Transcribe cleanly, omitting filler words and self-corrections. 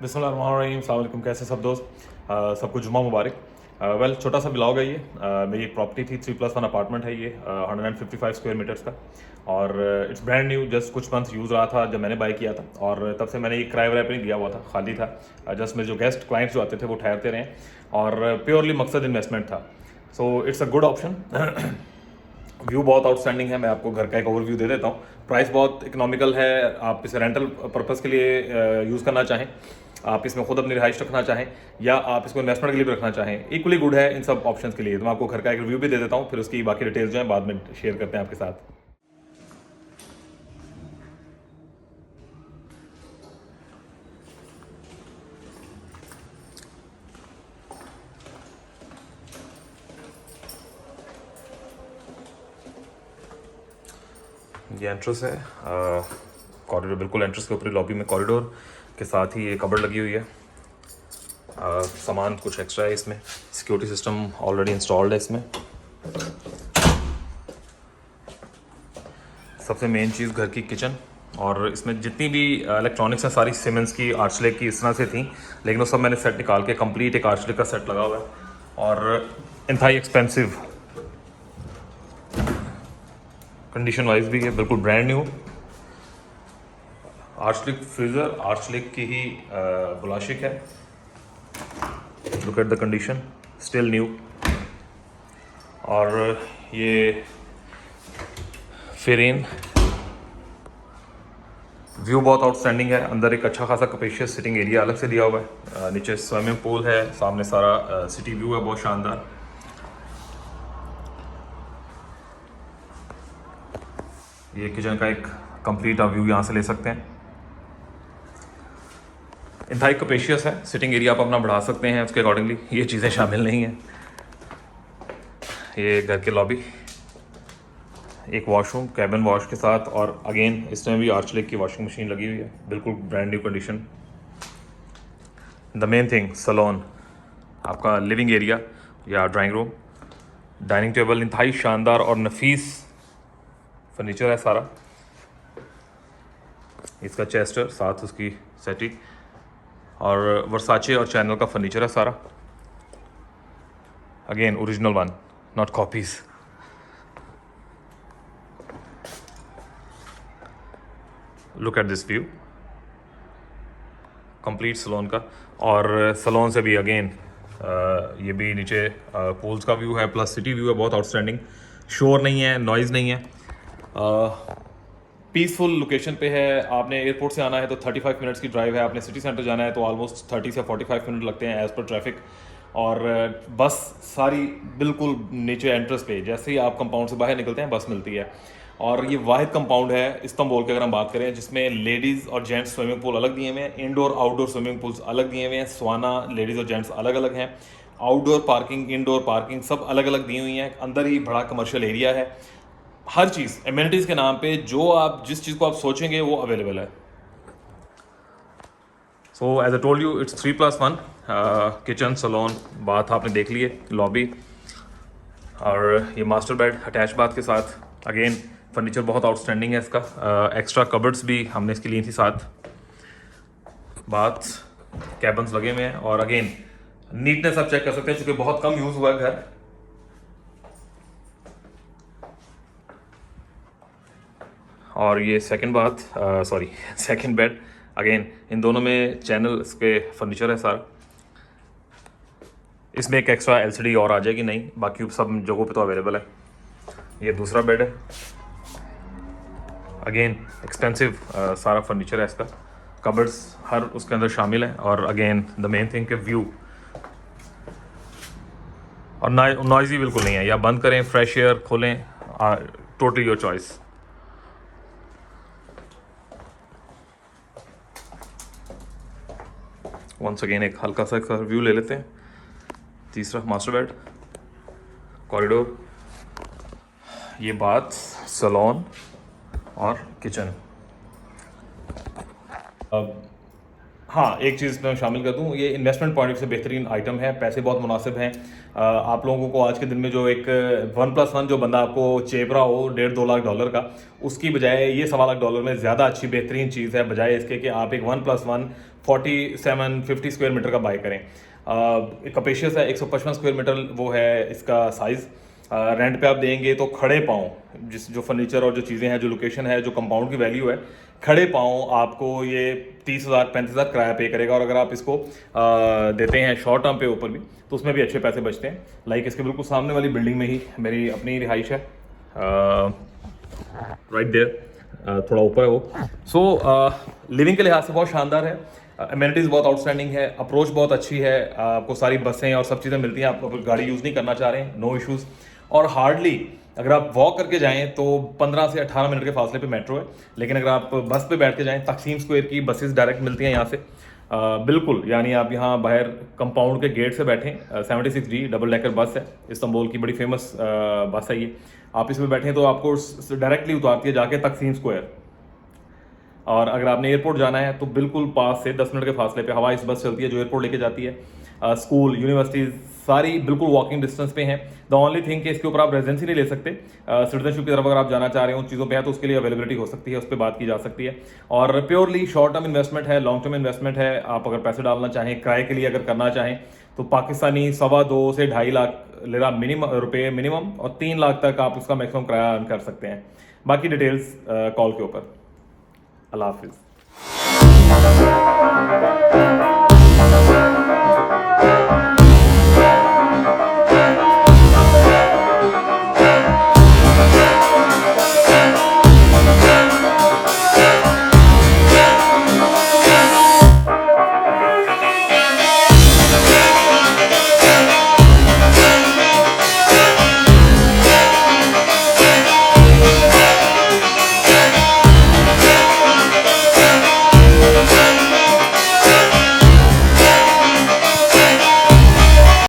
बिस्मिल्लाहिर्रहमानिर्रहीम, अस्सलाम वालेकुम। कैसे सब दोस्त, सबको जुम्मा मुबारक। वेल, छोटा सा ब्लॉग है ये। मेरी एक प्रॉपर्टी थी, 3+1 अपार्टमेंट है ये, 155 स्क्वायर मीटर्स का। और इट्स ब्रांड न्यू, जस्ट कुछ मंथ यूज़ रहा था जब मैंने बाय किया था। और तब से मैंने ये किराए वराए पे नहीं दिया हुआ था, खाली था। जस्ट मेरे जो गेस्ट क्लाइंट्स जो आते थे वो ठहरते रहे, और प्योरली मकसद इन्वेस्टमेंट था। So it's a good option. View बहुत आउटस्टैंडिंग है। मैं आपको घर का एक ओवरव्यू दे देता हूँ। प्राइस बहुत इकोनॉमिकल है। आप इसे रेंटल पर्पज़ के लिए यूज़ करना चाहें, आप इसमें खुद अपनी रिहाइश रखना चाहें, या आप इसको इन्वेस्टमेंट के लिए भी रखना चाहें, इक्वली गुड है इन सब ऑप्शंस के लिए। तो मैं आपको घर का एक रिव्यू भी दे देता हूँ, फिर उसकी बाकी डिटेल्स जो हैं बाद में शेयर करते हैं आपके साथ। ये एंट्रेंस है, कॉरिडोर बिल्कुल एंट्रेंस के ऊपर लॉबी में कॉरिडोर के साथ ही ये कबर्ड लगी हुई है। सामान कुछ एक्स्ट्रा है इसमें। सिक्योरिटी सिस्टम ऑलरेडी इंस्टॉल्ड है इसमें। सबसे मेन चीज़ घर की किचन, और इसमें जितनी भी इलेक्ट्रॉनिक्स हैं सारी सीमेंस की, आर्चलेक की इस तरह से थी, लेकिन वो सब मैंने सेट निकाल के कंप्लीट एक आर्चलेक का सेट लगा हुआ है, और इंतहाई एक्सपेंसिव कंडीशन वाइज भी है, बिल्कुल ब्रांड न्यू। आर्चलेक फ्रीज़र आर्चलेक की ही बुलाशिक है। Look at the condition, still new. और ये फेरेन व्यू बहुत आउटस्टैंडिंग है। अंदर एक अच्छा खासा कपेशियस सिटिंग एरिया अलग से दिया हुआ है। नीचे स्विमिंग पूल है, सामने सारा सिटी व्यू है, बहुत शानदार। ये किचन का एक कंप्लीट आप व्यू यहाँ से ले सकते हैं। इंतहाई कपेशियस है। सिटिंग एरिया आप अपना बढ़ा सकते हैं उसके अकॉर्डिंगली, ये चीज़ें शामिल नहीं हैं। ये घर के लॉबी, एक वॉशरूम कैबिन वॉश के साथ, और अगेन इसमें भी आर्चलेक की वॉशिंग मशीन लगी हुई है, बिल्कुल brand new condition. The main thing, salon, आपका लिविंग एरिया या ड्राइंग रूम, डाइनिंग टेबल, इंतहाई शानदार और नफीस फर्नीचर है सारा। इसका चेस्टर, साथ उसकी सेटी, और वर्साचे और चैनल का फर्नीचर है सारा। Again original one, not copies. Look at this view, complete salon का। और सलोन से भी अगेन ये भी नीचे पूल्स का व्यू है, प्लस सिटी व्यू है, बहुत आउटस्टैंडिंग। शोर नहीं है, नॉइज़ नहीं है, पीसफुल लोकेशन पे है। आपने एयरपोर्ट से आना है तो 35 मिनट्स की ड्राइव है, आपने सिटी सेंटर जाना है तो ऑलमोस्ट 30 से 45 मिनट लगते हैं एज़ पर ट्रैफिक। और बस सारी बिल्कुल नीचे एंट्रेंस पे, जैसे ही आप कंपाउंड से बाहर निकलते हैं बस मिलती है। और ये वाहिद कंपाउंड है इस्तांबुल के अगर हम बात करें, जिसमें लेडीज़ और जेंट्स स्विमिंग पूल अलग दिए हुए हैं, इंडोर आउटडोर स्विमिंग पूल्स अलग दिए हुए हैं। स्वाना लेडीज़ और जेंट्स अलग अलग हैं, आउटडोर पार्किंग इंडोर पार्किंग सब अलग अलग दी हुई हैं। अंदर ही बड़ा कमर्शियल एरिया है। हर चीज़ एमिनिटीज़ के नाम पे जो आप जिस चीज़ को आप सोचेंगे वो अवेलेबल है। So as I told you, it's 3+1। Kitchen, salon, bath आपने देख लिए, लॉबी, और ये मास्टर बेड अटैच बाथ के साथ। अगेन फर्नीचर बहुत आउटस्टैंडिंग है इसका। एक्स्ट्रा कबर्ड्स भी हमने इसकी ली थी साथ। बाथ कैबिन्स लगे हुए हैं, और अगेन नीटनेस आप चेक कर सकते हैं क्योंकि बहुत कम यूज़ हुआ है घर। और ये second bath, sorry second bed. Again in दोनों में चैनल इसके फर्नीचर है सारा। इसमें एक एक्स्ट्रा एलसीडी और आ जाएगी, नहीं बाकी सब जगहों पे तो अवेलेबल है। ये दूसरा बेड है, अगेन एक्सपेंसिव सारा फर्नीचर है इसका, कबर्ड्स हर उसके अंदर शामिल है। और अगेन द मेन थिंग के व्यू, और नॉइज़ी बिल्कुल नहीं है, या बंद करें फ्रेश एयर खोलें, totally your choice. Once again एक हल्का सा व्यू ले लेते हैं। तीसरा मास्टर बेड, कॉरिडोर, ये बाथ, सलोन और किचन। हाँ, एक चीज़ मैं शामिल कर दूँ, ये इन्वेस्टमेंट पॉइंट से बेहतरीन आइटम है, पैसे बहुत मुनासिब हैं। आप लोगों को आज के दिन में जो एक 1+1 जो बंदा आपको चेप रहा हो $1.5-2 लाख का, उसकी बजाय ये $1.25 लाख में ज़्यादा अच्छी बेहतरीन चीज़ है, बजाय इसके कि आप एक 1+1 47-50 स्क्वायर मीटर का बाय करें। कपेशियस है, 155 स्क्वायर मीटर वो है इसका साइज़। रेंट पे आप देंगे तो खड़े पाँव जो फर्नीचर और जो चीज़ें हैं, जो लोकेशन है, जो कंपाउंड की वैल्यू है, खड़े पाँव आपको ये 30,000-35,000 किराया पे करेगा। और अगर आप इसको देते हैं शॉर्ट टर्म पे ऊपर भी, तो उसमें भी अच्छे पैसे बचते हैं। लाइक इसके बिल्कुल सामने वाली बिल्डिंग में ही मेरी अपनी रिहाइश है, राइट देयर, थोड़ा ऊपर है वो। सो लिविंग के लिहाज से बहुत शानदार है, अमेनिटीज़ बहुत आउटस्टैंडिंग है, अप्रोच बहुत अच्छी है, आपको सारी बसें और सब चीज़ें मिलती हैं। आप गाड़ी यूज़ नहीं करना चाह रहे हैं, नो इश्यूज़। और हार्डली अगर आप वॉक करके जाएं तो 15 से 18 मिनट के फासले पे मेट्रो है। लेकिन अगर आप बस पे बैठ के जाएं, तकसीम स्क्वायर की बसेस डायरेक्ट मिलती हैं यहाँ से, बिल्कुल। यानी आप यहाँ बाहर कंपाउंड के गेट से बैठें, 76D डबल डेकर बस है, इस्तांबुल की बड़ी फेमस बस है ये। आप इसमें बैठें तो आपको डायरेक्टली उतारती है जाके तकसीम स्क्वायर। और अगर आपने एयरपोर्ट जाना है तो बिल्कुल पास से 10 मिनट के फासले पे हवाई बस चलती है जो एयरपोर्ट लेके जाती है। स्कूल, यूनिवर्सिटीज़ सारी बिल्कुल वॉकिंग डिस्टेंस पे हैं। द ओनली थिंग कि इसके ऊपर आप रेजिडेंसी नहीं ले सकते। सिटीजनशिप की तरफ अगर आप जाना चाह रहे हो उन चीज़ों पे है तो उसके लिए अवेलेबिलिटी हो सकती है, उस पर बात की जा सकती है। और प्योरली शॉर्ट टर्म इन्वेस्टमेंट है, लॉन्ग टर्म इन्वेस्टमेंट है। आप अगर पैसे डालना चाहें, किराए के लिए अगर करना चाहें, तो पाकिस्तानी 2.25 से 2.5 लाख लिरा रुपये मिनिमम, और 3 लाख तक आप उसका मैक्सिमम किराया अर्न कर सकते हैं। बाकी डिटेल्स कॉल के ऊपर। अल्लाह हाफिज़।